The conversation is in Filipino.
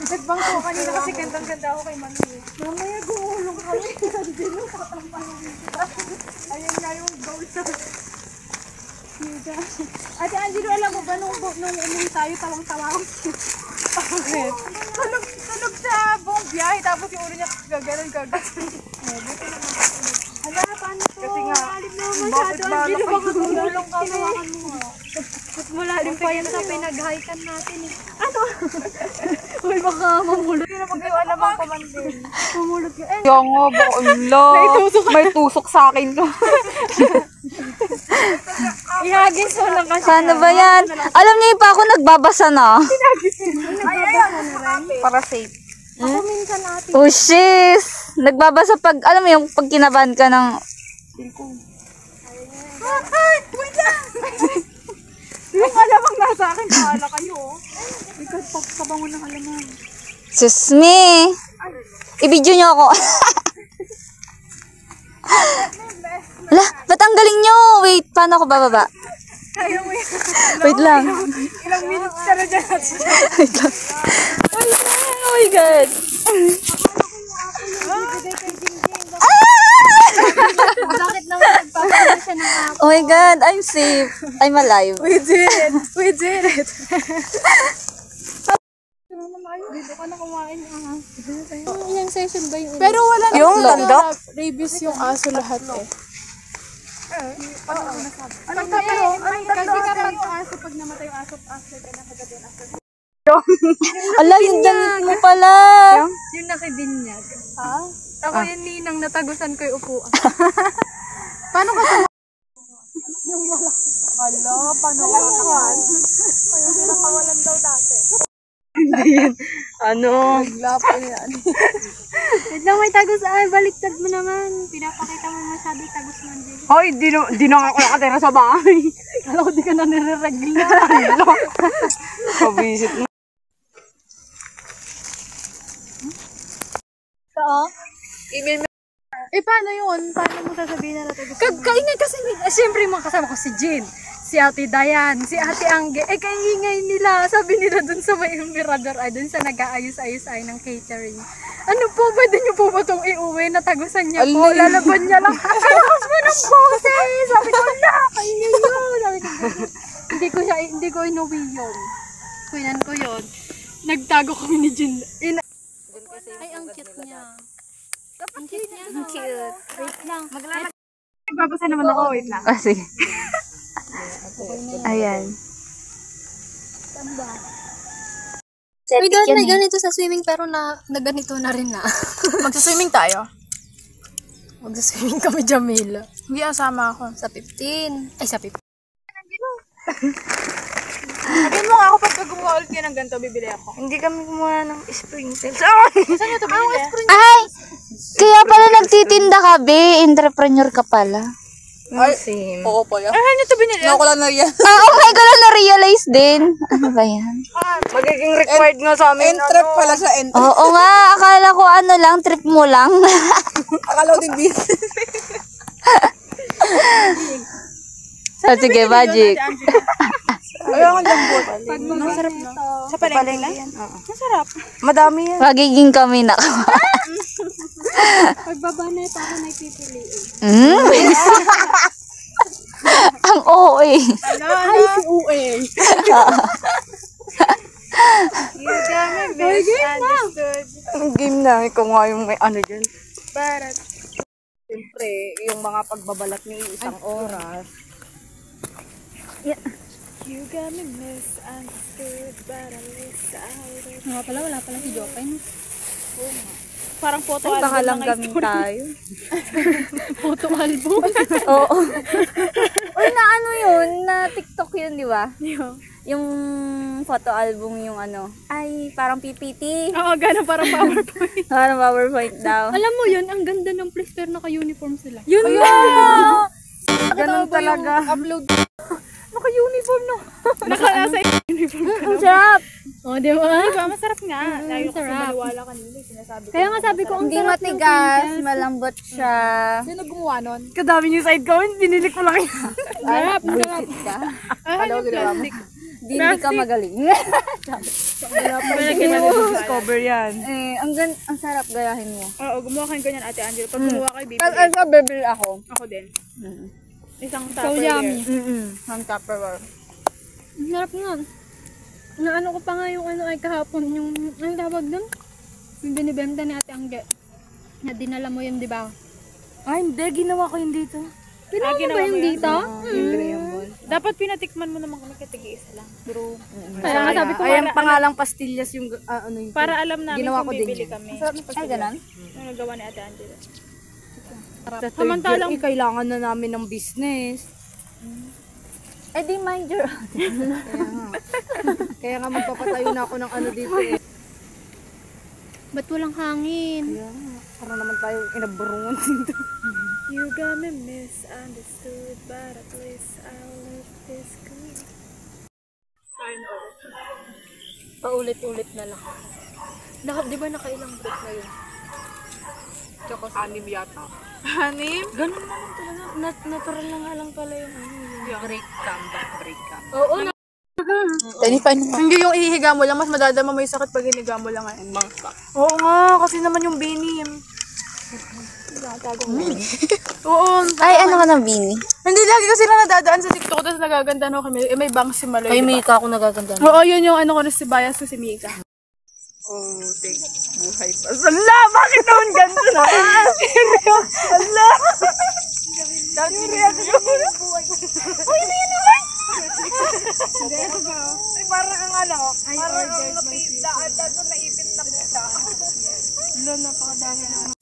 Nagbang ko kanina kasi gandang-ganda ako kay Manu eh. Mamaya gumulong kami. Ayun na yung goal sa... Ate Angelo, alam mo ba nung umuwi tayo, tawang-tawa ako. Bakit? Tulog sa buong biyahe, tapos yung ulo niya gaganon. Hala, paano to? Kasi nga, bakit ba nakagulong kami? Ba't malalim pa yan sa pinag-hikan natin eh. Ano? Uy, baka mamulot. Hindi na mag-iwala bang pamandin. Mamulot yun. Yung nga ba, may tusok sa akin to. Ihagis mo lang kasi. Sana ba yan? Alam niyo pa ako nagbabasa na. Para safe. Ako minsan natin. Oh, shiz! Nagbabasa pag, alam mo yung pag kinabahan ka ng... Ay! Wait lang! Yung alamang nasa akin, pahala kayo. Ikaw, pagkabango ng alamang. Sus me! I-video niyo ako. Ala, ba't ang galing nyo? Wait, paano ako bababa? Kaya mo yan. Wait lang. Ilang minutes ka na dyan. Wait lang. Oh my God. Bakit naman nagpapala siya ng ako? Oh my God, I'm safe. I'm alive. We did it. We did it. Dito ka na kumain. Ilang session ba yung... Pero wala na. Yung bundok? Rabies yung aso lahat eh. Anong pero? Kasi kapag aso, pag namatay yung aso, after ka na kagad yun. Ala, yung damit mo pala. Yung nakibinyag. Ha? Ako yung ninang natagusan ko yung upuan. Paano ka tumakas? Yung wala. Hala, paano ka tumakas? Yung pinakawalan daw dati. Hindi yan. Ano? Naglapo yan. Wait lang, may tagus. Ay, baliktad mo naman. Pinapakita mo masyado tagus man din. Hoy, di na ako nakatira sa bahay. Kala ko di ka na nireregla. Kabisit na. Email mo. Eh, paano yun? Paano mo sasabihin na tagus? Kaingay kasi, siyempre yung mga kasama ko si Jean, si Ate Dayan, si Ate Angge. Eh, kaingay nila. Sabi nila dun sa may mirador ay dun sa nag-aayos-ayos ay ng catering. Ano po, pwede niyo po ba itong iuwi? Natagusan niya po. Lalaban niya lang. Kalakas mo ng boses! Sabi ko, la! Kaingay yun! Sabi ko, hindi ko inuwi yun. Kuinan ko yun. Nagtago kami ni Jean. Ay, ang cute niya. Ang cute niya. Ang cute. Wait lang. Nagbabasa naman ako. Wait lang. Ah, sige. Ayan. Uy, doon may ganito sa swimming pero na ganito na rin na. Magsaswimming tayo? Magsaswimming kami, Jamila. Hindi, asama ako. Sa 15. Ay, sa 15. Sabihin mo nga ako pagka gumawa ulit yan ng ganito, bibili ako. Hindi kami kumuha ng springtail. Sorry! Saan nyo ito binili? Ay! Kaya pala nagtitinda ka, be. Entrepreneur ka pala. Ay, same. oo pala. Ay, saan nyo ito binili? Ako lang na yan. Oh my God, na-realize din. Ano ba yan? Magiging required nga sa amin. Entrep pala siya, entrep. Oo nga, akala ko ano lang, trip mo lang. Akala ko din business. Oh, sige, magic. Ayaw ko lambot. Masarap na. Sa palengke yan? Oo. Masarap. Madami yan. Magiging kami na. Pagbaba na ito, ako na ipipiliin. Ang OA. Ay, si UE. You got me misunderstood. Ang game na. Ikaw nga yung may ano dyan. Barat. Siyempre, yung mga pagbabalat ni isang oras. You got me misunderstood, but I missed out. Nga pala, wala pala si Jopin. Parang photo Ay, album baka lang na kami tayo. Photo album. Oo. Uy, na ano yun? Na TikTok yun, di ba? Yung photo album yung ano. Ay, parang PPT. Oo, gano'n parang PowerPoint. Parang PowerPoint daw. Alam mo yun, ang ganda ng place pero naka-uniform sila. Yun nga! Ganun talaga. Upload. Naka-uniform no. Naka-nasa uniform. Ang sarap! O, di ba? Diba? Masarap nga. Layo kasi maliwala kanina. Sinasabi ko. Kaya nga sabi ko, ang Hindi sarap ng matigas, pancake. malambot siya. Sino gumawa nun? Kadami yung side comment. Binilik ko lang yan. Sarap, bullshit ka. Ano yung plastic? Hindi ka magaling. Discover yan. Ang sarap gayahin mo. Oo, gumawa kayo ganyan, Ate Angela. Pag gumawa kayo, bibili. Ano, bibili ako. Ako din. Isang So Tupperware. yummy. Ang Tupperware. Ang sarap nga. Naano ko pa nga yung ano ay kahapon, yung, ang tawag dun? Yung binibenta ni Ate Angge. Na dinala mo yun, di ba? Ay, hindi. Ginawa ko yun dito. Ginawa mo ba yung dito? Dapat pinatikman mo naman kami katigi-isa lang. Pero, Kaya nga sabi ko, Ay, ang pangalang pastillas yung ano yung para alam namin Ginawa kung ko din bibili yan. kami. Ay, ganun? Yung nagawa ni Ate Angela. Samantalang kailangan na namin ng business. Eh, di mind your Kaya nga magpapatayo na ako ng ano dito eh. ba't walang hangin? Para naman tayo inaburungan dito. You got me misunderstood, but at least I'll let this go. Paulit-ulit na lang. Di ba nakailang break na yun? Tsaka anim yata. Hanim? Ganun naman talaga. Natural na nga lang pala yung ano. Break cam. Oo na. Hindi yung ihihiga mo lang, mas madadama mo yung sakit pag hiniga mo lang ngayon. Oo nga, kasi naman yung binim. Oo. Ay, ano ka ng Bini? Hindi lagi kasi lang nadadaan sa TikTok tapos nagaganda no kami. Eh, may bangs si Maloy. Ay, diba? Mika ako nagaganda. Oo, yun yung ano ko na si Bias ko si Mika. Oh, take buhay pa. Sala! Bakit naman ganito na? Sala! Dahil yung reaction mo buhay pa. Uy, ano yun naman? Ay, parang ang ano, parang ang naipit na kita. Wala, napakadami naman.